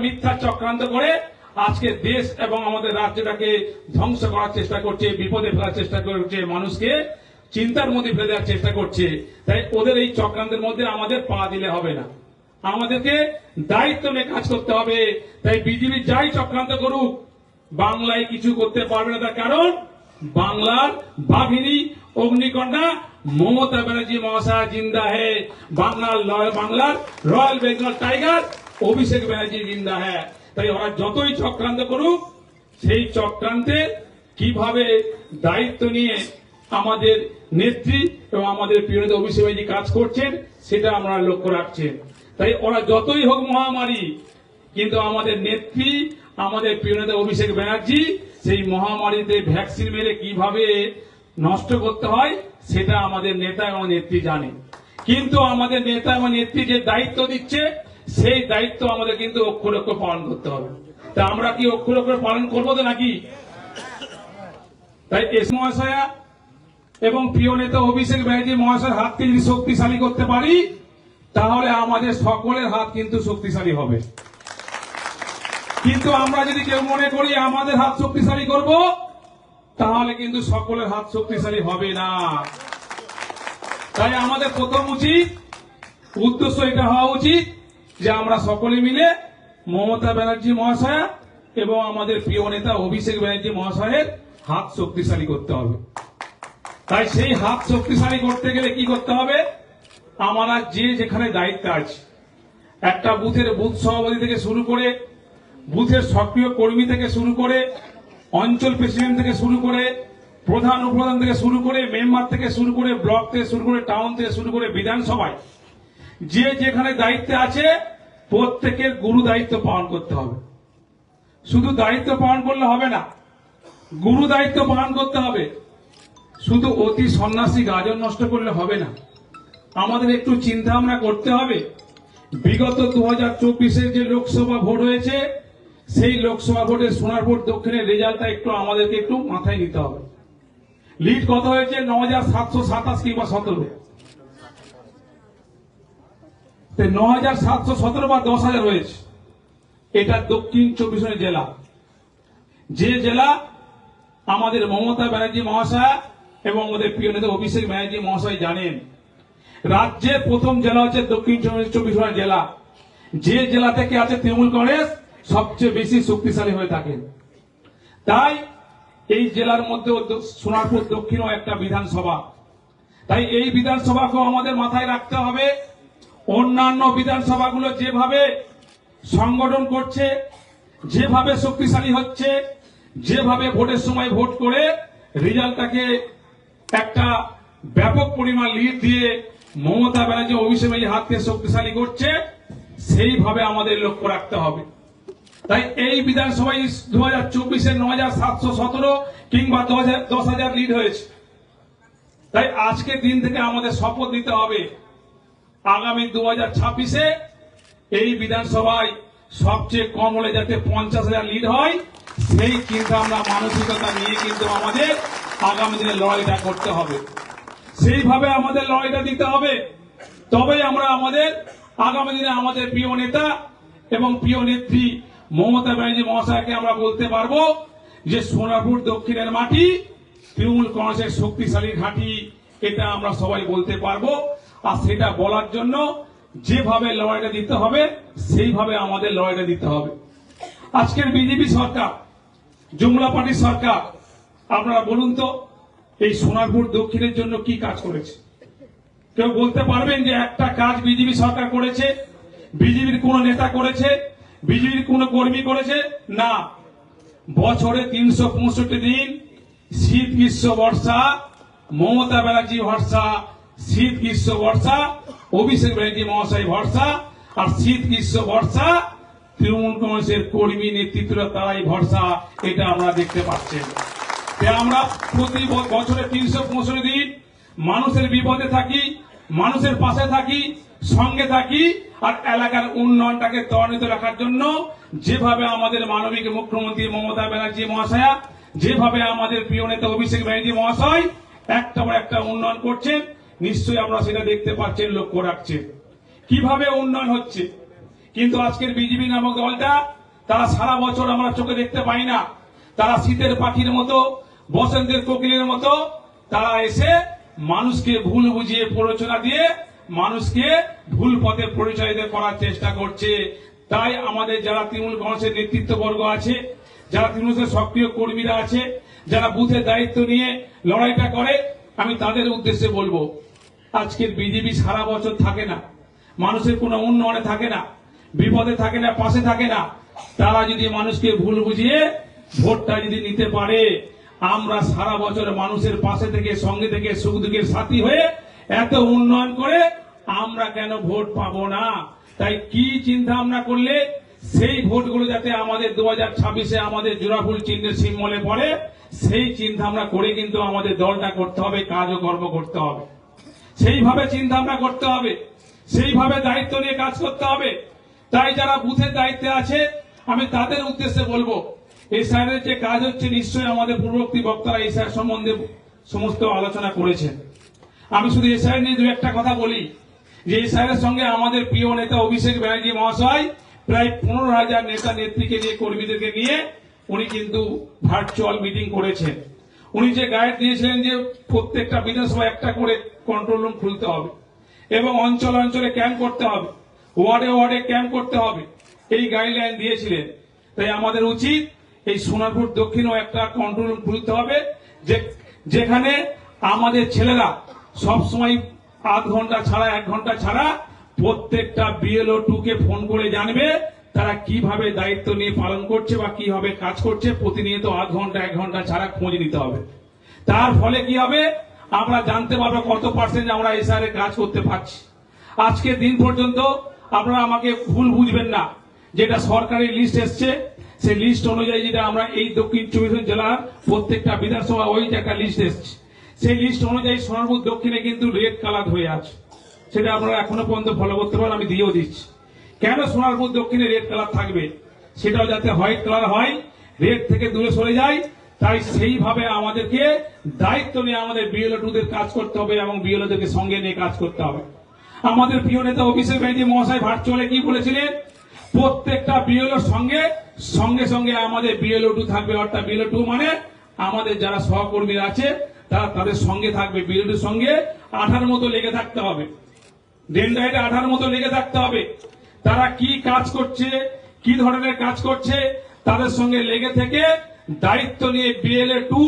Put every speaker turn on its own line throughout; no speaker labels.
মিথ্যা চক্রান্ত করে আজকে দেশ এবং আমাদের রাজ্যটাকে ধ্বংস করার চেষ্টা করছে, বিপদে ফেলার চেষ্টা করছে, মানুষকে চিন্তার মধ্যে ফেলে দেওয়ার চেষ্টা করছে। তাই ওদের এই চক্রান্তের মধ্যে আমাদের পা দিলে হবে না, আমাদেরকে দায়িত্ব নিয়ে কাজ করতে হবে। তাই বিজেপি যাই চক্রান্ত করুক বাংলায় কিছু করতে পারবে না, তার কারণ বাংলার বাঘিনী অগ্নিকন্যা মমতা ব্যানার্জি মহাশয় জিন্দা হে, বাংলার রয়্যাল বেঙ্গল টাইগার অভিষেক ব্যানার্জি জিন্দা হ্যাঁ। তাই ওরা যতই চক্রান্ত করুক সেই চক্রান্তে কিভাবে দায়িত্ব নিয়ে আমাদের নেত্রী এবং আমাদের প্রিয় নেতা অভিষেক ব্যানার্জি কাজ করছেন সেটা আমরা লক্ষ্য রাখছেন। তাই ওরা যতই হোক মহামারী, কিন্তু আমাদের নেত্রী আমাদের প্রিয় নেতা অভিষেক ব্যানার্জি সেই মহামারীতে ভ্যাকসিন মেরে কিভাবে নষ্ট করতে হয় সেটা আমাদের নেতা এবং নেত্রী জানে। কিন্তু আমাদের নেতা এবং নেত্রী যে দায়িত্ব দিচ্ছে সেই দায়িত্ব আমাদের কিন্তু অক্ষরে অক্ষর পালন করতে হবে। তা আমরা কি অক্ষরে অক্ষর পালন করবো তো নাকি? তাই এস মহাশয়া এবং প্রিয় নেতা অভিষেক ব্যানার্জি মহাশয়ের হাতকে যদি শক্তিশালী করতে পারি তাহলে আমাদের সকলের হাত কিন্তু শক্তিশালী হবে। কিন্তু আমরা যদি কেউ মনে করি আমাদের হাত শক্তিশালী করব তাহলে কিন্তু সকলের হাত শক্তিশালী হবে না। তাই আমাদের প্রথম উদ্দেশ্য এটা হওয়া উচিত যে আমরা সকলে মিলে মমতা ব্যানার্জি মহাশয়া এবং আমাদের প্রিয় নেতা অভিষেক ব্যানার্জি মহাশয়ের হাত শক্তিশালী করতে হবে। তাই সেই হাত শক্তিশালী করতে গেলে কি করতে হবে? আমরা যে যেখানে দায়িত্ব আছে, একটা বুথের বুথ সভাপতি থেকে শুরু করে, বুথের সক্রিয় কর্মী থেকে শুরু করে, অঞ্চল প্রেসিডেন্ট থেকে শুরু করে, প্রধান উপপ্রধান থেকে শুরু করে, মেম্বার থেকে শুরু করে, ব্লক থেকে শুরু করে, টাউন থেকে শুরু করে, বিধানসভায় যে যেখানে দায়িত্বে আছে প্রত্যেকের গুরু দায়িত্ব পালন করতে হবে। শুধু দায়িত্ব পালন করলে হবে না, গুরু দায়িত্ব পালন করতে হবে। শুধু অতি সন্ন্যাসী গাজন নষ্ট করলে হবে না, আমাদের একটু চিন্তা ভাবনা করতে হবে। বিগত 2024-এর যে লোকসভা ভোট হয়েছে সেই লোকসভা ভোটের সোনারপুর দক্ষিণের রেজাল্টটা একটু আমাদেরকে একটু মাথায় নিতে হবে। লিড কত হয়েছে? 9,727 কিংবা 17। 9,717 বা 10,000 হয়েছে। এটা দক্ষিণ 24 জেলা, যে জেলা আমাদের মমতা ব্যানার্জি মহাশয় এবং আমাদের প্রিয় নেতা অভিষেক ব্যানার্জি মহাশয় জানেন। রাজ্যের প্রথম জেলা হচ্ছে দক্ষিণ 24 জেলা, যে জেলা থেকে আছে তৃণমূল কংগ্রেস সবচেয়ে বেশি শক্তিশালী হয়ে থাকেন। তাই এই জেলার মধ্যে সোনারপুর দক্ষিণও একটা বিধানসভা। তাই এই বিধানসভাকেও আমাদের মাথায় রাখতে হবে। অন্যান্য বিধানসভাগুলো যেভাবে সংগঠন করছে, যেভাবে শক্তিশালী হচ্ছে, যেভাবে ভোটের সময় ভোট করে রেজাল্টটাকে একটা ব্যাপক পরিমাণ লিড দিয়ে মমতা ব্যানার্জি অভিষেক ব্যানার্জি হাতকে শক্তিশালী করছে, সেইভাবে আমাদের লক্ষ্য রাখতে হবে। তাই এই বিধানসভায় 2024-এর 9,717 কিংবা 10,000 লিড হয়েছে। তাই আজকের দিন থেকে আমাদের শপথ নিতে হবে আগামী 2026-এ এই বিধানসভায় সবচেয়ে কম হলে যাতে 50,000 লিড হয়, সেই চিন্তা আমরা মানসিকতা নিয়ে কিন্তু আমাদের আগামী দিনে লড়াইটা করতে হবে। সেইভাবে আমাদের লড়াইটা দিতে হবে, তবেই আমরা আমাদের আগামী দিনে আমাদের প্রিয় নেতা এবং প্রিয় নেত্রী মমতা ব্যানার্জি মহাশয়কে আমরা বলতে পারবো যে সোনারপুর দক্ষিণের মাটি তৃণমূল কংগ্রেসের শক্তিশালী ঘাঁটি, এটা আমরা সবাই বলতে পারবো। আর সেটা বলার জন্য যেভাবে লড়াইটা দিতে হবে সেইভাবে আমাদের লড়াইটা দিতে হবে। আজকের বিজেপি সরকার, জুমলা পার্টির সরকার, আপনারা বলুন তো এই সোনারপুর দক্ষিণের জন্য কি কাজ করেছে? কেউ বলতে পারবেন যে একটা কাজ বিজেপি সরকার করেছে? বিজেপির কোন নেতা করেছে? বিজেপির কোন কর্মী করেছে? না। বছরে 365 দিন, শীত গ্রীষ্ম বর্ষা, মমতা ব্যানার্জি ভরসা, শীত গ্রীষ্ম বর্ষা অভিষেক ব্যানার্জি মহাশয় ভরসা, আর শীত গ্রীষ্ম বর্ষা তৃণমূল কংগ্রেসের কর্মী নেতৃত্বরা তারাই ভরসা, এটা আমরা দেখতে পাচ্ছেন। আমরা প্রতি বছরে 365 দিন মানুষের বিপদে থাকি, মানুষের পাশে থাকি, সঙ্গে থাকি। আর এলাকার উন্নয়নটাকে ত্বরান্বিত রাখার জন্য যেভাবে আমাদের মানবিক মুখ্যমন্ত্রী মমতা ব্যানার্জি মহাশয়া, যেভাবে আমাদের প্রিয় নেতা অভিষেক ব্যানার্জি মহাশয় একটা পর একটা উন্নয়ন করছেন, নিশ্চয়ই আমরা সেটা দেখতে পাচ্ছেন, লক্ষ্য রাখছেন কিভাবে উন্নয়ন হচ্ছে। কিন্তু আজকের বিজেপি নামক দলটা তারা সারা বছর আমরা চোখে দেখতে পাই না, তারা শীতের পাখির মতো, বসন্তের কোকিলের মতো তারা এসে মানুষকে ভুল বুঝিয়ে প্ররোচনা দিয়ে মানুষকে ভুল পথে পরিচালিত করার চেষ্টা করছে। তাই আমাদের যারা তৃণমূল কংগ্রেসের নেতৃত্ববর্গ আছে, যারা তৃণমূলের সক্রিয় কর্মীরা আছে, যারা বুথের দায়িত্ব নিয়ে লড়াইটা করে, আমি তাদের উদ্দেশ্যে বলবো, আজকের বিজেপি সারা বছর থাকে না, মানুষের কোনো উন্নয়নে থাকে না, বিপদে থাকে না, পাশে থাকে না। তারা যদি মানুষকে ভুল বুঝিয়ে ভোটটা যদি নিতে পারে, আমরা সারা বছর মানুষের পাশে থেকে, সঙ্গে থেকে, সুখ দুঃখের সাথী হয়ে এত উন্নয়ন করে আমরা কেন ভোট পাবো না? তাই কি চিন্তা ভাবনা করলে সেই ভোটগুলো যাতে আমাদের 2026-এ আমাদের জোড়াফুল চিহ্নের সিম্বলে পড়ে, সেই চিন্তা ভাবনা করে কিন্তু আমাদের দলটা করতে হবে, কাজ ও কর্ম করতে হবে, সেইভাবে চিন্তা ভাবনা করতে হবে, সেইভাবে দায়িত্ব নিয়ে কাজ করতে হবে। তাই যারা বুথের দায়িত্বে আছে আমি তাদের উদ্দেশ্যে বলবো, এই স্যারের যে কাজ হচ্ছে, নিশ্চয়ই আমাদের পূর্ববর্তী বক্তারা এই স্যার সম্বন্ধে সমস্ত আলোচনা করেছেন। আমি শুধু এই স্যার নিয়ে দু একটা কথা বলি, যে এই স্যারের সঙ্গে আমাদের প্রিয় নেতা অভিষেক ব্যানার্জি মহাশয় প্রায় 15,000 নেতা নেত্রীকে নিয়ে, কর্মীদেরকে নিয়ে উনি কিন্তু ভার্চুয়াল মিটিং করেছেন। উনি যে গাইড দিয়েছিলেন যে প্রত্যেকটা বিধানসভায় একটা করে কন্ট্রোল রুম খুলতে হবে এবং অঞ্চলে অঞ্চলে ক্যাম্প করতে হবে, ওয়ার্ডে ওয়ার্ডে ক্যাম্প করতে হবে, এই গাইডলাইন দিয়েছিলেন। তাই আমাদের উচিত এই সোনারপুর দক্ষিণেও একটা কন্ট্রোল রুম খুলতে হবে, যেখানে আমাদের ছেলেরা সবসময় আধ ঘন্টা ছাড়া, 1 ঘন্টা ছাড়া প্রত্যেকটা BLO 2 কে ফোন করে জানবে তারা কিভাবে দায়িত্ব নিয়ে পালন করছে বা কিভাবে কাজ করছে। প্রতিনিয়ত আধ ঘন্টা 1 ঘন্টা ছাড়া খোঁজ নিতে হবে। তার ফলে কি হবে, আমরা জানতে পারবো কত পার্সেন্ট আমরা এসআর এর কাজ করতে পারছি। আজকে দিন পর্যন্ত আপনারা আমাকে ভুল বুঝবেন না, যেটা সরকারি লিস্ট এসছে সেই লিস্ট অনুযায়ী যেটা আমরা এই দক্ষিণ 24 জেলার প্রত্যেকটা বিধানসভা ওই যে একটা লিস্ট এসছে, সেই লিস্ট অনুযায়ী সোনারপুর দক্ষিণে কিন্তু রেড কালার হয়ে আছে। সেটা আপনারা এখনো পর্যন্ত ফলো করতে পারেন, আমি দিয়েও দিচ্ছি। কেন সোনারপুর দক্ষিণে রেড কালার থাকবে, সেটাও যাতে হোয়াইট কালার হয়, রেড থেকে দূরে সরে যায়। তাই সেইভাবে আমাদেরকে দায়িত্ব নিয়ে আমাদের BLO 2-দের কাজ করতে হবে এবং BLO-দেরকে সঙ্গে নিয়ে কাজ করতে হবে। আমাদের প্রিয় নেতা অভিষেক ব্যানার্জি মহাশয় ভার্চুয়ালে কি বলেছিলেন, প্রত্যেকটা BLO-র সঙ্গে সঙ্গে সঙ্গে আমাদের BLO 2 থাকবে। অর্থাৎ BLO 2 মানে আমাদের যারা সহকর্মীরা আছে তারা তাদের সঙ্গে থাকবে, BLO 2-র সঙ্গে আঠার মতো লেগে থাকতে হবে, ডেন্ডাইটে আঠার মতো লেগে থাকতে হবে। তারা কি কাজ করছে, কি ধরনের কাজ করছে, তাদের সঙ্গে লেগে থেকে দায়িত্ব নিয়ে BLO 2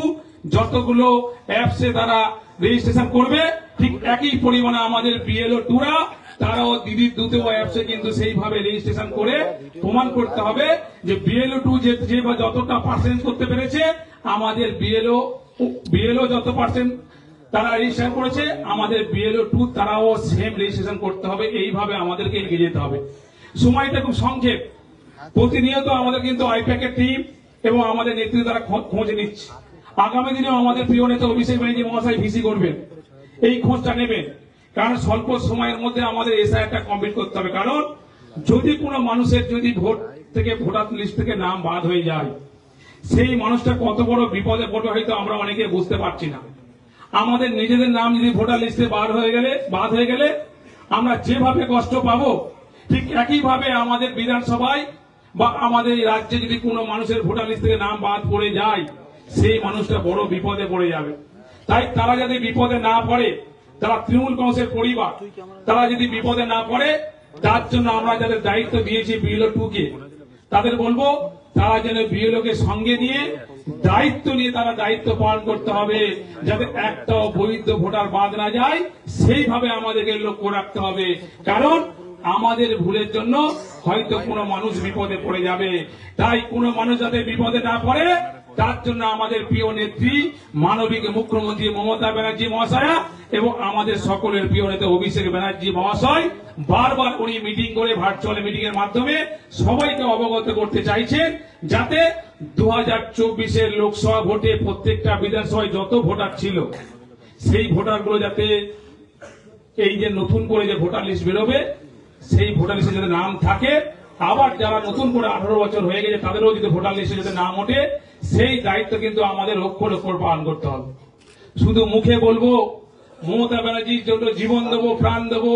যতগুলো অ্যাপসে তারা রেজিস্ট্রেশন করবে, ঠিক একই পরিমাণে আমাদের BLO 2-রা তারাও দিদির দুতেও অ্যাপসে কিন্তু সেইভাবে রেজিস্ট্রেশন করে প্রমাণ করতে হবে যে BLO 2 যে বা যতটা পার্সেন্ট করতে পেরেছে, আমাদের BLO যত পার্সেন্ট তারা রেজিস্ট্রেশন করেছে, আমাদের BLO 2 তারাও সেম রেজিস্ট্রেশন করতে হবে। এইভাবে আমাদেরকে এগিয়ে যেতে হবে। সময়টা খুব সংক্ষেপ, প্রতিনিয়ত আমাদের কিন্তু আইপ্যাকের টিম এবং আমাদের নেতৃত্ব তারা খোঁজ নিচ্ছে। আগামী দিনেও আমাদের প্রিয় নেতা অভিষেক ব্যানার্জি মহাশয় ভিসি করবেন, এই খোঁজটা নেবেন, কারণ স্বল্প সময়ের মধ্যে আমাদের এসআইআরটা কমপ্লিট করতে হবে। কারণ যদি কোনো মানুষের যদি ভোট থেকে, ভোটার লিস্ট থেকে নাম বাদ হয়ে যায়, সেই মানুষটা কত বড় বিপদে পড়বে হয়তো আমরা অনেকে বুঝতে পারছি না। আমাদের নিজেদের নাম যদি ভোটার লিস্টে বাদ হয়ে গেলে আমরা যেভাবে কষ্ট পাবো, ঠিক একইভাবে আমাদের বিধানসভায় বা আমাদের রাজ্যে যদি কোনো মানুষের ভোটার লিস্ট থেকে নাম বাদ পড়ে যায়, সেই মানুষটা বড় বিপদে পড়ে যাবে। তাই তারা যাতে বিপদে না পড়ে, তারা তৃণমূল কংগ্রেসের পরিবার, তারা যদি বিপদে না পড়ে, তার জন্য আমরা যাদের দায়িত্ব দিয়েছি BLO 2-কে, তাদের বলবো তারা যেন BLO-কে সঙ্গে নিয়ে দায়িত্ব নিয়ে তারা দায়িত্ব পালন করতে হবে, যাতে একটাও বৈধ ভোটার বাদ না যায়, সেইভাবে আমাদেরকে লক্ষ্য রাখতে হবে। কারণ আমাদের ভুলের জন্য হয়তো কোনো মানুষ বিপদে পড়ে যাবে। তাই কোনো মানুষ যাতে বিপদে না পড়ে, তার জন্য আমাদের প্রিয় নেত্রী মানবিক মুখ্যমন্ত্রী মমতা ব্যানার্জি মহাশয়া এবং আমাদের সকলের প্রিয় নেতা অভিষেক ব্যানার্জি মহাশয় বারবার উনি মিটিং করে, ভার্চুয়াল মিটিং এর মাধ্যমে সবাইকে অবগত করতে চাইছেন, যাতে 2024-এর লোকসভা ভোটে প্রত্যেকটা বিধানসভায় যত ভোটার ছিল, সেই ভোটারগুলো যাতে এই যে নতুন করে যে ভোটার লিস্ট বেরোবে, সেই ভোটার লিস্টে যাতে নাম থাকে, আবার যারা নতুন করে 18 বছর হয়ে গেছে তাদেরও যদি ভোটার লিস্টে যাতে নাম ওঠে, সেই দায়িত্ব কিন্তু আমাদের অক্ষর অক্ষর পালন করতে হবে। শুধু মুখে বলবো মমতা ব্যানার্জির জন্য জীবন দেবো, প্রাণ দেবো,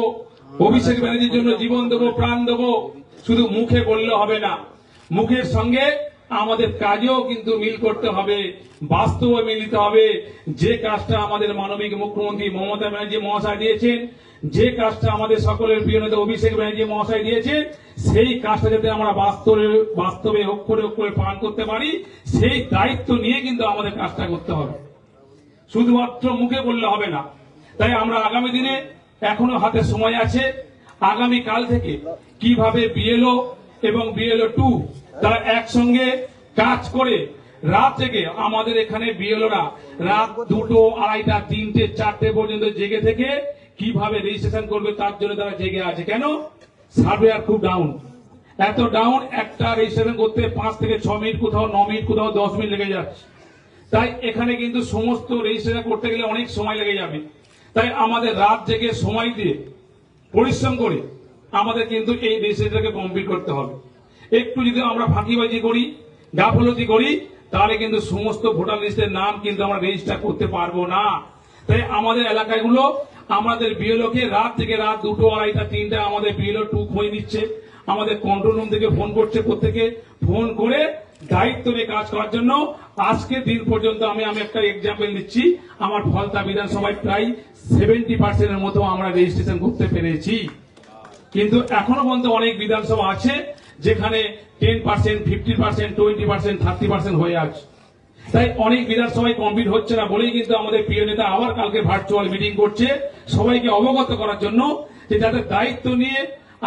অভিষেক ব্যানার্জির জন্য জীবন দেবো, প্রাণ দেবো, শুধু মুখে বললে হবে না, মুখের সঙ্গে আমাদের কাজেও কিন্তু মিল করতে হবে, বাস্তবে মিলিতে হবে। যে কাজটা আমাদের মানবিক মুখ্যমন্ত্রী মমতা ব্যানার্জি মহাশয় দিয়েছেন, যে কাজটা আমাদের সকলের প্রিয় নেতা অভিষেক ব্যানার্জি মহাশয় দিয়েছেন, সেই কাজটা যাতে আমরা বাস্তবে অক্ষরে অক্ষরে পালন করতে পারি, সেই দায়িত্ব নিয়ে কিন্তু আমাদের কাজটা করতে হবে, শুধুমাত্র মুখে বললে হবে না। তাই আমরা আগামী দিনে, এখনো হাতে সময় আছে, আগামী কাল থেকে কিভাবে বিএলও এবং বিএলও 2 তারা একসঙ্গে কাজ করে রাত থেকে, আমাদের এখানে বিএলওরা রাত 2টো, 2:30, 3টে, 4টে পর্যন্ত জেগে থেকে কিভাবে রেজিস্ট্রেশন করবে তার জন্য তারা জেগে আছে। কেন? সার্ভেয়ার খুব ডাউন, এত ডাউন, একটা রেজিস্ট্রেশন করতে 5 থেকে 6 মিনিট, কোথাও 9 মিনিট, কোথাও 10 মিনিট লেগে যাচ্ছে। তাই এখানে কিন্তু সমস্ত রেজিস্ট্রেশন করতে গেলে অনেক সময় লেগে যাবে। তাই আমাদের রাত জেগে সময় দিয়ে পরিশ্রম করে আমাদের কিন্তু এই রেজিস্ট্রেশনটাকে কমপ্লিট করতে হবে। একটু যদি আমরা ফাঁকিবাজি করি, গাফলতি করি, তাহলে কিন্তু সমস্ত ভোটার লিস্টের নাম কিন্তু আমরা রেজিস্টার করতে পারবো না। তাই আমাদের এলাকাগুলো, আমাদের বিএলও কে রাত থেকে রাত 2টো, 2:30, 3টা আমাদের বিএলও 2 খোঁজ নিচ্ছে, আমাদের কন্ট্রোল রুম থেকে ফোন করছে, প্রত্যেকে ফোন করে দায়িত্ব নিয়ে কাজ করার জন্য। আজকে দিন পর্যন্ত আমি একটা এক্সাম্পল দিচ্ছি, আমার ফলতা বিধানসভায় প্রায় 70% মতো আমরা রেজিস্ট্রেশন করতে পেরেছি। কিন্তু এখনো পর্যন্ত অনেক বিধানসভা আছে যেখানে 10%, 50%, 20%, 30% হয়ে আছে। তাই অনেক বিধানসভায় কমপ্লিট হচ্ছে না বলেই কিন্তু আমাদের প্রিয় নেতা আবার কালকে ভার্চুয়াল মিটিং করছে, সবাইকে অবগত করার জন্য, যে যাদের দায়িত্ব নিয়ে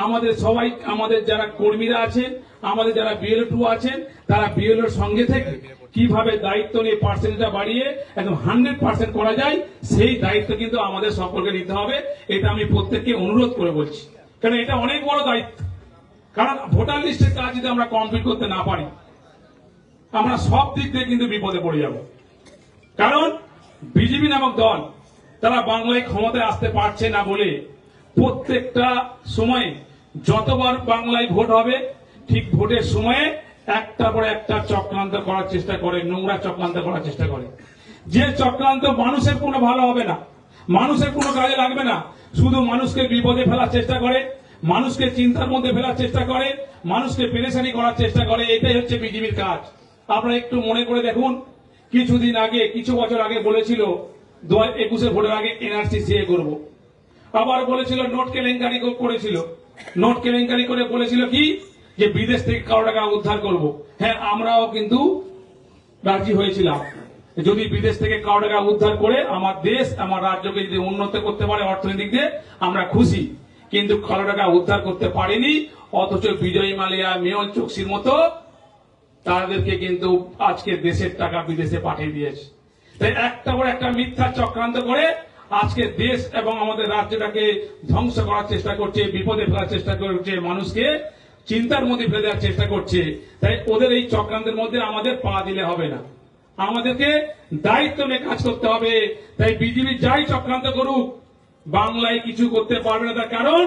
আমাদের সবাই, আমাদের যারা কর্মীরা আছেন, আমাদের যারা বিএলও 2 আছেন, তারা বিএলওর সঙ্গে থেকে কিভাবে দায়িত্ব নিয়ে পার্সেন্টেজটা বাড়িয়ে একদম 100% করা যায়, সেই দায়িত্ব কিন্তু আমাদের সকলকে নিতে হবে। এটা আমি প্রত্যেককে অনুরোধ করে বলছি, কারণ এটা অনেক বড় দায়িত্ব। কারণ ভোটার লিস্টের কাজ যদি আমরা কমপ্লিট করতে না পারি, আমরা সব দিক থেকে কিন্তু বিপদে পড়ে যাব। কারণ বিজেপি নামক দল তারা বাংলায় ক্ষমতায় আসতে পারছে না বলে প্রত্যেকটা সময়ে যতবার বাংলায় ভোট হবে, ঠিক ভোটের সময়ে একটা পর একটা চক্রান্ত করার চেষ্টা করে, নোংরা চক্রান্ত করার চেষ্টা করে। যে চক্রান্ত মানুষের কোনো ভালো হবে না, মানুষের কোনো কাজে লাগবে না, শুধু মানুষকে বিপদে ফেলার চেষ্টা করে, মানুষকে চিন্তার মধ্যে ফেলার চেষ্টা করে, মানুষকে পেরেশানি করার চেষ্টা করে। এটাই হচ্ছে বিজেপির কাজ। আপনারা একটু মনে করে দেখুন, কিছুদিন আগে, কিছু বছর আগে বলেছিল 2021 ভোটের আগে এনআরসি সিএ করব, আবার বলেছিল নোট কেলেঙ্কারি করেছিল, নোট কেলেঙ্কারি করে বলেছিল কি যে বিদেশ থেকে কারো টাকা উদ্ধার করব। হ্যাঁ, আমরাও কিন্তু রাজি হয়েছিলাম, যদি বিদেশ থেকে কারো টাকা উদ্ধার করে আমার দেশ, আমার রাজ্যকে যদি উন্নত করতে পারে অর্থনৈতিক দিয়ে, আমরা খুশি। কিন্তু কারো টাকা উদ্ধার করতে পারেনি, অথচ বিজয় মালিয়া, মেহুল চোকসির মতো তাদেরকে কিন্তু আজকে দেশের টাকা বিদেশে পাঠিয়ে দিয়েছে। তাই একটা পর একটা মিথ্যা চক্রান্ত করে আজকে দেশ এবং আমাদের রাজ্যটাকে ধ্বংস করার চেষ্টা করছে, বিপদে ফেলার চেষ্টা করছে, মানুষকে চিন্তার মধ্যে ফেলে দেওয়ার চেষ্টা করছে। তাই ওদের এই চক্রান্তের মধ্যে আমাদের পা দিলে হবে না, আমাদেরকে দায়িত্ব নিয়ে কাজ করতে হবে। তাই বিজেপি যাই চক্রান্ত করুক, বাংলায় কিছু করতে পারবে না। তার কারণ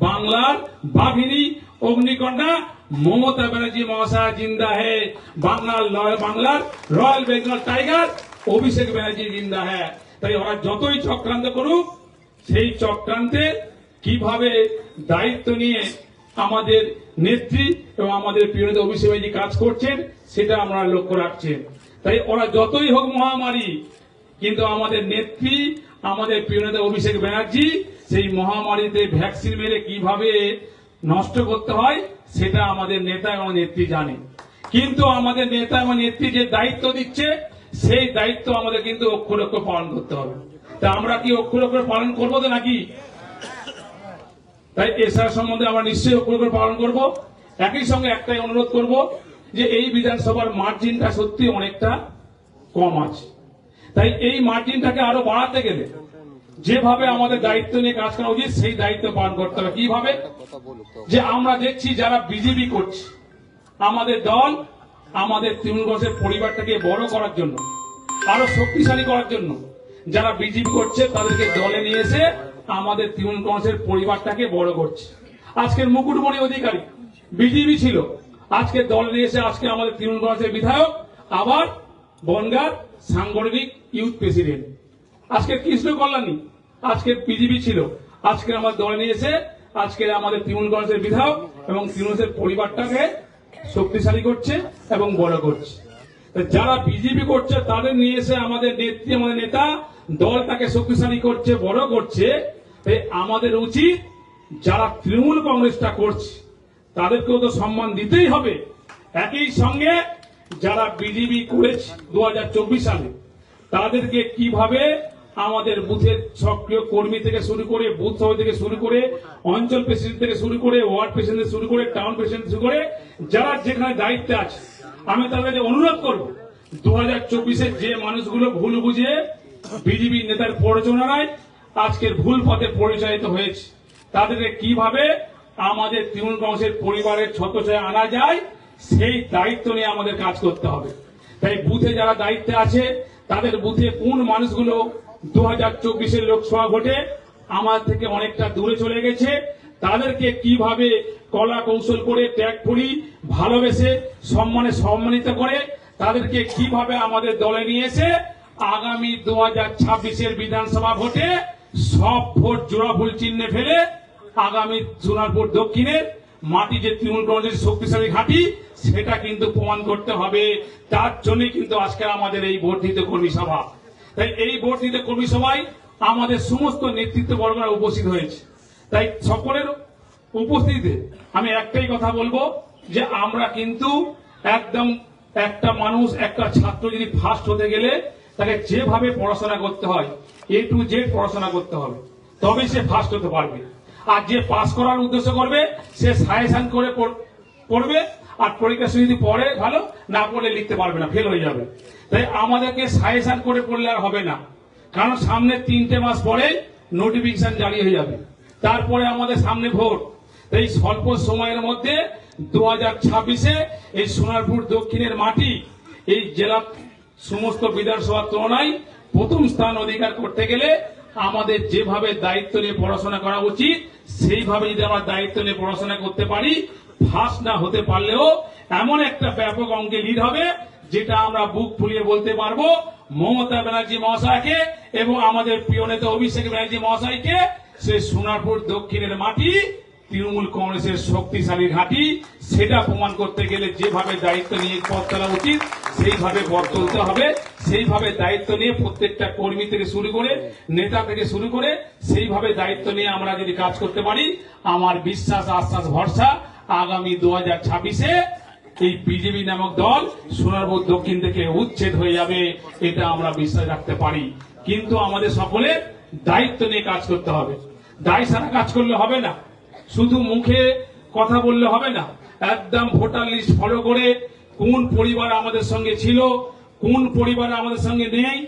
বাংলার বাঘিনী, অগ্নিকন্যা মমতা ব্যানার্জি মহাশয় জিন্দা হে, বাংলার রয়্যাল বেঙ্গল টাইগার অভিষেক ব্যানার্জি জিন্দা হে। তাই ওরা যতই চক্রান্ত করুক, সেই চক্রান্তে কিভাবে দায়িত্ব নিয়ে আমাদের নেত্রী এবং আমাদের প্রিয় নেতা অভিষেক ব্যানার্জি কাজ করছেন, সেটা আমরা লক্ষ্য রাখছেন। তাই ওরা যতই হোক মহামারী, কিন্তু আমাদের নেত্রী, আমাদের প্রিয় নেতা অভিষেক ব্যানার্জি সেই মহামারীতে ভ্যাকসিন মেরে কিভাবে নষ্ট করতে হয়, সেটা আমাদের নেতা এবং নেত্রী জানে। কিন্তু আমাদের নেতা এবং নেত্রী যে দায়িত্ব দিচ্ছে, সেই দায়িত্ব আমাদের কিন্তু অক্ষরে অক্ষরে পালন করতে হবে। তা আমরা কি অক্ষরে অক্ষরে পালন করবো তো নাকি? তাই এসআর সম্বন্ধে আমরা নিশ্চয়ই অক্ষরে অক্ষরে পালন করব। একই সঙ্গে একটাই অনুরোধ করব, যে এই বিধানসভার মার্জিনটা সত্যি অনেকটা কম আছে। তাই এই মার্জিনটাকে আরো বাড়াতে গেলে যেভাবে আমাদের দায়িত্ব নিয়ে কাজ করা উচিত, সেই দায়িত্ব পালন করতে হবে। কিভাবে? যে আমরা দেখছি যারা বিজেপি করছে, আমাদের দল আমাদের তৃণমূল কংগ্রেসের পরিবারটাকে বড় করার জন্য, আরো শক্তিশালী করার জন্য যারা বিজেপি করছে, তাদেরকে দলে নিয়ে এসে আমাদের তৃণমূল কংগ্রেসের পরিবারটাকে বড় করছে। আজকের মুকুটমণি অধিকারী বিজেপি ছিল, আজকে দলে নিয়ে এসে আজকে আমাদের তৃণমূল কংগ্রেসের বিধায়ক, আবার বনগাঁর সাংগঠনিক ইউথ প্রেসিডেন্ট। আজকে কৃষ্ণ কল্যাণী আজকে বিজেপি ছিল, আজকে আমার দলে নিয়ে এসে আজকে আমাদের তৃণমূল কংগ্রেসের বিধায়ক এবং তৃণমূলের পরিবারটাকে শক্তিশালী করছে এবং বড় করছে। যারা বিজেপি করছে তাদের নিয়ে এসে আমাদের নেত্রী, আমাদের নেতা দলটাকে শক্তিশালী করছে, বড় করছে। তাই আমাদের উচিত যারা তৃণমূল কংগ্রেসটা করছে তাদেরকেও তো সম্মান দিতেই হবে। একই সঙ্গে যারা বিজেপি করেছে 2024 সালে তাদেরকে কিভাবে আমাদের বুথের সক্রিয় কর্মী থেকে শুরু করে, বুথ সভাপতি থেকে শুরু করে, অঞ্চল প্রেসিডেন্ট থেকে শুরু করে, ওয়ার্ড প্রেসিডেন্ট থেকে শুরু করে, টাউন প্রেসিডেন্ট থেকে শুরু করে, যারা যেখানে দায়িত্বে আছে আমি তাদেরকে অনুরোধ করব 2024-এ যে মানুষগুলো ভুল বুঝে বিজেপি নেতার প্ররোচনায় আজকের ভুল পথে পরিচালিত হয়েছে তাদেরকে কিভাবে আমাদের তৃণমূল কংগ্রেসের পরিবারের ছত্রছায়ায় আনা যায় সেই দায়িত্ব নিয়ে আমাদের কাজ করতে হবে। তাই বুথে যারা দায়িত্বে আছে তাদের বুথে কোন মানুষগুলো 2024-এর লোকসভা ভোটে আমার থেকে অনেকটা দূরে চলে গেছে তাদেরকে কিভাবে কলা কৌশল করে, ত্যাগ করি, ভালোবেসে, সম্মানিত করে তাদেরকে কিভাবে আমাদের দলে নিয়ে এসে আগামী 2026-এর বিধানসভা ভোটে সব ভোট জোড়াফুল চিহ্নে ফেলে আগামী সোনারপুর দক্ষিণের মাটি যে তৃণমূল কংগ্রেসের শক্তিশালী ঘাঁটি সেটা কিন্তু প্রমাণ করতে হবে। তার জন্য কিন্তু আজকে আমাদের এই বর্ধিত কর্মী সভা। তাই এই বর্ধিত কর্মী সভায় আমাদের সমস্ত নেতৃত্ববর্গরা উপস্থিত হয়েছে। তাই সকলের উপস্থিতিতে আমি একটাই কথা বলবো যে আমরা কিন্তু একদম একটা মানুষ, একটা ছাত্র যদি ফার্স্ট হতে গেলে তাকে যেভাবে পড়াশোনা করতে হয় A to Z পড়াশোনা করতে হবে, তবেই সে ফার্স্ট হতে পারবে। আর যে পাস করার উদ্দেশ্য করবে সে সাজেশন করে পড়বে, আর পরীক্ষা যদি পড়ে ভালো, না পড়লে লিখতে পারবে না, ফেল হয়ে যাবে। তাই আমাদেরকে সাজেশন করে পড়লে আর হবে না, কারণ সামনে 3টে মাস পরে নোটিফিকেশন জারি হয়ে যাবে, তারপরে আমাদের সামনে ভোট। তাই স্বল্প সময়ের মধ্যে 2026-এ এই সোনারপুর দক্ষিণের মাটি এই জেলার সমস্ত বিধানসভার তুলনায় প্রথম স্থান অধিকার করতে গেলে আমাদের যেভাবে দায়িত্ব নিয়ে পড়াশোনা করা উচিত সেইভাবে যদি আমরা দায়িত্ব নিয়ে পড়াশোনা করতে পারি, ফার্স্ট না হতে পারলেও এমন একটা ব্যাপক অঙ্কে লিড হবে যেটা আমরা বুক ফুলিয়ে বলতে পারবো মমতা ব্যানার্জি মহাশয়কে এবং আমাদের প্রিয় নেতা অভিষেক ব্যানার্জি মহাশয়কে সেই সোনারপুর দক্ষিণের মাটি তৃণমূল কংগ্রেসের শক্তিশালী ঘাঁটি। সেটা প্রমাণ করতে গেলে যেভাবে দায়িত্ব নিয়ে পথ চলা উচিত সেইভাবে পথ চলতে হবে। সেইভাবে দায়িত্ব নিয়ে প্রত্যেকটা কর্মী থেকে শুরু করে, নেতা থেকে শুরু করে সেইভাবে দায়িত্ব নিয়ে আমরা যদি কাজ করতে পারি, আমার বিশ্বাস, আশ্বাস, ভরসা আগামী 2026-এ এই বিজেপি নামক দল সোনারপুর দক্ষিণ থেকে উচ্ছেদ হয়ে যাবে, এটা আমরা বিশ্বাস রাখতে পারি। কিন্তু আমাদের সকলের দায়িত্ব নিয়ে কাজ করতে হবে। দায় সারা কাজ করলে হবে না, শুধু মুখে কথা বললে হবে না, একদম ভোটার লিস্ট ফলো করে কোন পরিবার আমাদের সঙ্গে ছিল, কোন পরিবার আমাদের সঙ্গে নেই,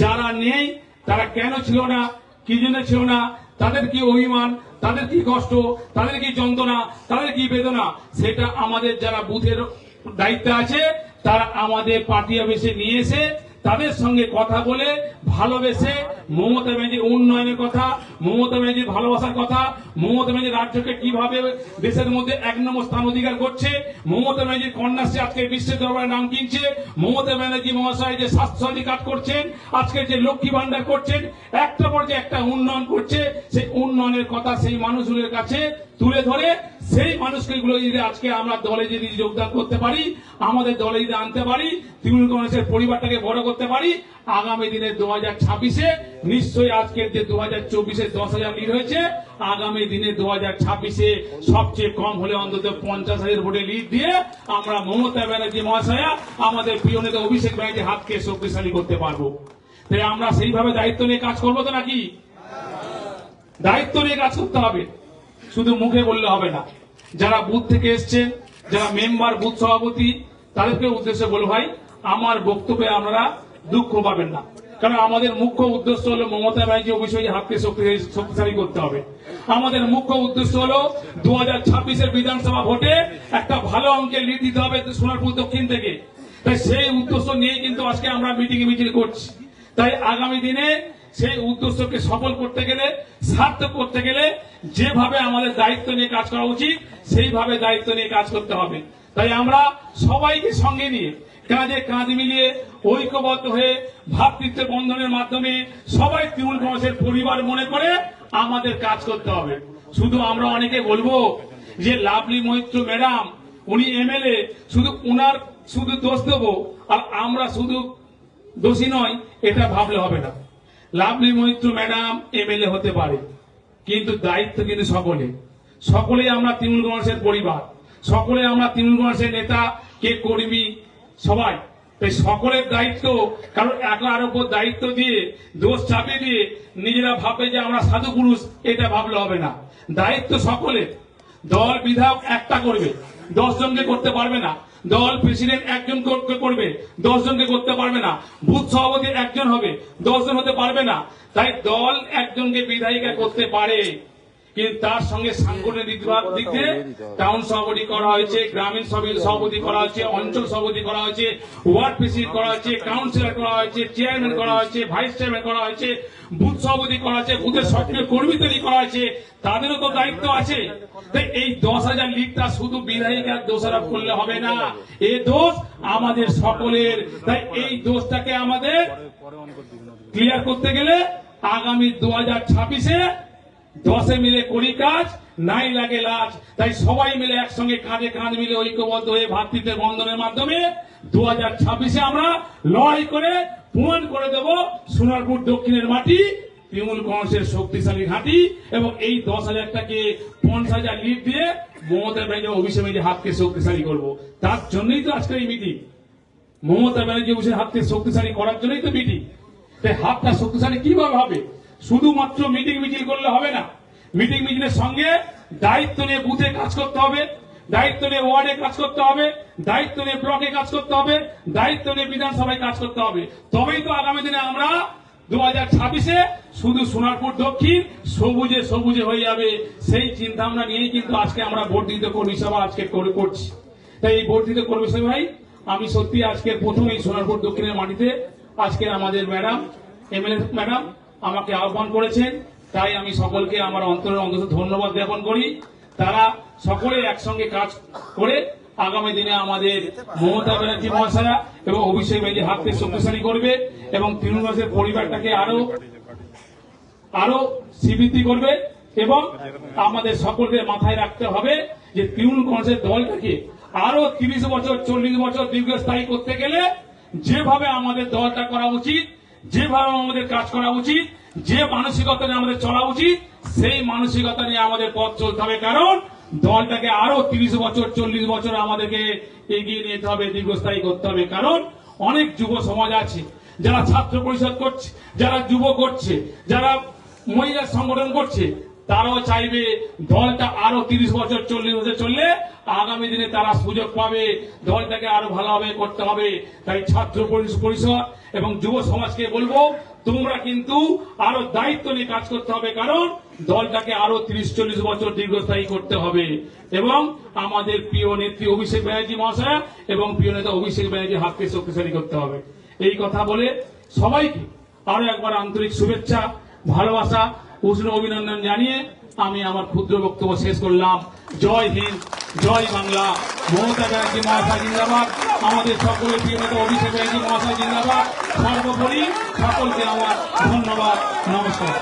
যারা নেই তারা কেন ছিল না, কি জন্য ছিল না, তাদের কি অভিমান, তাদের কি কষ্ট, তাদের কি যন্ত্রণা, তাদের কি বেদনা, সেটা আমাদের যারা বুথের দায়িত্বে আছে তারা আমাদের পার্টি অফিসে নিয়ে এসে তাদের সঙ্গে কথা বলে ভালোবেসে মমতা ব্যানার্জির উন্নয়নের কথা, মমতা ব্যানার্জির ভালোবাসার কথা, মমতা ব্যানার্জি রাজ্যকে কিভাবে দেশের মধ্যে 1 নম্বর স্থান অধিকার করছে, মমতা ব্যানার্জির কন্যাশ্রী আজকে বিশ্বের দরবারে নাম কিনছে, মমতা ব্যানার্জি মহাশয় যে স্বাস্থ্যসাথী কাজ করছেন, আজকে যে লক্ষ্মী ভান্ডার করছেন, একটা পর যে একটা উন্নয়ন করছে, সেই উন্নয়নের কথা সেই মানুষগুলোর কাছে তুলে ধরে সেই মানুষগুলো যদি আজকে আমরা দলে যদি যোগদান করতে পারি, আমাদের দলে যদি আনতে পারি, তৃণমূল কংগ্রেসের পরিবারটাকে বড় করতে পারি, আগামী দিনে 2026-এ নিশ্চয়ই আজকের যে 2024-এ 10,000 লিড হয়েছে, আগামী দিনে 2026-এ সবচেয়ে কম হলে অন্তত 50,000 ভোটে লিড দিয়ে আমরা মমতা ব্যানার্জি মহাশয়া, আমাদের প্রিয় নেতা অভিষেক ব্যানার্জির হাতকে শক্তিশালী করতে পারবো। তাই আমরা সেইভাবে দায়িত্ব নিয়ে কাজ করবো তো নাকি? দায়িত্ব নিয়ে কাজ করতে হবে, শুধু মুখে বললে হবে না। যারা বুথ থেকে এসছেন, যারা মেম্বার, বুথ সভাপতি, তাদেরকে উদ্দেশ্যে বলবো, ভাই আমার বক্তব্যে আপনারা দুঃখ পাবেন না, কারণ আমাদের মুখ্য উদ্দেশ্য হলো মমতা ব্যানার্জি অভিষেকের হাতকে শক্তিশালী করতে হবে। আমাদের মুখ্য উদ্দেশ্য হলো 2026-এর বিধানসভা ভোটে একটা ভালো অঙ্কের লিড দিতে হবে সোনারপুর দক্ষিণ থেকে। তাই সেই উদ্দেশ্য নিয়েই কিন্তু আজকে আমরা মিটিং করছি। তাই আগামী দিনে সেই উদ্দেশ্যকে সফল করতে গেলে, সার্থক করতে গেলে যেভাবে আমাদের দায়িত্ব নিয়ে কাজ করা উচিত সেইভাবে দায়িত্ব নিয়ে কাজ করতে হবে। তাই আমরা সবাইকে সঙ্গে নিয়ে কাঁধে কাঁধ মিলিয়ে ঐক্যবদ্ধ হয়ে ভ্রাতৃত্ব বন্ধনের মাধ্যমে সবাই তৃণমূল কংগ্রেসের পরিবার মনে করে আমাদের কাজ করতে হবে। শুধু আমরা অনেকে বলবো যে লাভলি মৈত্র ম্যাডাম উনি এমএলএ, শুধু উনার শুধু দোষ দেবো আর আমরা শুধু দোষী নয়, এটা ভাবলে হবে না। লাভলি মৈত্র ম্যাডাম এমএলএ হতে পারে, কিন্তু দায়িত্ব কিন্তু সকলেই আমরা তৃণমূল কংগ্রেসের পরিবার, সকলে আমরা তৃণমূল কংগ্রেসের নেতা, কে কর্মী, সবাই। তাই সকলের দায়িত্ব, কারণ একার উপর দায়িত্ব দিয়ে দোষ চাপিয়ে দিয়ে নিজেরা ভাববে যে আমরা সাধু পুরুষ, এটা ভাবলে হবে না। দায়িত্ব সকলের। দল বিধায়ক একটা করবে, 10 জনকে করতে পারবে না। দল প্রেসিডেন্ট একজন করবে, 10 জনকে করতে পারবে না। বুথ সভাপতি একজন হবে, 10 জন হতে পারবে না। তাই দল একজনকে বিধায়িকা করতে পারে, কিন্তু তার সঙ্গে সাংগঠনিক দিক দিয়ে টাউন সভাপতি করা হয়েছে, গ্রামীণ সভাপতি করা হয়েছে, অঞ্চল সভাপতি করা হয়েছে, ওয়ার্ড প্রেসিডেন্ট করা হয়েছে, কাউন্সিলর করা হয়েছে, চেয়ারম্যান করা হয়েছে, ভাইস চেয়ারম্যান করা হয়েছে, বুথ সভাপতি করা হয়েছে, বুথের সক্রিয় কর্মী তৈরি করা হয়েছে। তাদেরও তো দায়িত্ব আছে। তাই এই 10,000 লিডটা শুধু বিধায়িকার দোষারোপ করলে হবে না, এই দোষ আমাদের সকলের। তাই এই দোষটাকে আমাদের ক্লিয়ার করতে গেলে আগামী 2026-এ 10 মিলে করি কাজ, নাই লাগে লাজ। তাই সবাই মিলে একসঙ্গে কাঁধে কাঁধ মিলে ঐক্যবদ্ধ হয়ে ভ্রাতৃত্বের বন্ধনের মাধ্যমে 2026-এ আমরা লড়াই করে প্রমাণ করে দেব সোনারপুর দক্ষিণের মাটি তৃণমূল কংগ্রেসের শক্তিশালী ঘাঁটি। এবং এই 10,000টাকে 50,000 লিড দিয়ে মমতা ব্যানার্জি অভিষেক ব্যানার্জি হাতকে শক্তিশালী করব। তার জন্যই তো আজকের এই মিটিং, মমতা ব্যানার্জি অভিষেক হাতকে শক্তিশালী করার জন্যই তো মিটিং। তাই হাতটা শক্তিশালী কিভাবে হবে? শুধুমাত্র মিটিং মিছিল করলে হবে না। মিটিং মিছিলের সঙ্গে দায়িত্ব নিয়ে বুথে কাজ করতে হবে, দায়িত্ব নিয়ে ওয়ার্ডে কাজ করতে হবে, দায়িত্ব নিয়ে ব্লকে কাজ করতে হবে, দায়িত্ব নিয়ে বিধানসভায় কাজ করতে হবে। তবেই তো আগামী দিনে আমরা 2026-এ শুধু সোনারপুর দক্ষিণ সবুজে সবুজে হয়ে যাবে। সেই চিন্তা ভাবনা নিয়েই কিন্তু আজকে আমরা বর্ধিত কর্মী সভা আজকে করছি। তাই এই বর্ধিত কর্মী সভায় আমি সত্যি আজকে প্রথম এই সোনারপুর দক্ষিণের মাটিতে আজকে আমাদের ম্যাডাম এমএলএ ম্যাডাম আমাকে আহ্বান করেছেন। তাই আমি সকলকে আমার অন্তরের অন্তত ধন্যবাদ জ্ঞাপন করি। তারা সকলে একসঙ্গে কাজ করে আগামী দিনে আমাদের মমতা ব্যানার্জি মহাশয়া এবং অভিষেক ব্যানার্জি হাতকে শক্তিশালী করবে এবং তৃণমূল কংগ্রেসের পরিবারটাকে আরো শ্রীবৃদ্ধি করবে। এবং আমাদের সকলকে মাথায় রাখতে হবে যে তৃণমূল কংগ্রেসের দলটাকে আরো 30 বছর 40 বছর দীর্ঘস্থায়ী করতে গেলে যেভাবে আমাদের দলটা করা উচিত, যেভাবে আমাদের কাজ করা উচিত, যে মানসিকতা নিয়ে আমাদের চলা উচিত, সেই মানসিকতা নিয়ে আমাদের পথ চলতে হবে। কারণ দলটাকে আরো 30 বছর 40 বছর আমাদেরকে এগিয়ে নিতে হবে, দীর্ঘস্থায়ী করতে হবে। কারণ অনেক যুব সমাজ আছে যারা ছাত্র পরিষদ করছে, যারা যুব করছে, যারা মহিলা সংগঠন করছে, তারাও চাইবে দলটা আরো 30 বছর 40 বছর চললে আগামী দিনে তারা সুযোগ পাবে, দলটাকে আরো ভালোভাবে করতে হবে। তাই ছাত্র পরিষদ এবং যুব সমাজকে বলবো, তোমরা কিন্তু আরো দায়িত্ব নিয়ে কাজ করতে হবে। কারণ দলটাকে আরো 30-40 বছর দীর্ঘস্থায়ী করতে হবে। এবং আমাদের প্রিয় নেত্রী অভিষেক ব্যানার্জি মহাশয় এবং প্রিয় নেতা অভিষেক ব্যানার্জি হাতকে শক্তিশালী করতে হবে। এই কথা বলে সবাইকে আরো একবার আন্তরিক শুভেচ্ছা, ভালোবাসা, উষ্ণ অভিনন্দন জানিয়ে আমি আমার ক্ষুদ্র বক্তব্য শেষ করলাম। জয় হিন্দ, জয় বাংলা। মমতা ব্যানার্জি মহাশয় জিন্দাবাদ, আমাদের সকলের প্রিয় নেতা অভিষেক ব্যানার্জি মহাশয় জিন্দাবাদ। সর্বোপরি সকলকে আমার ধন্যবাদ, নমস্কার।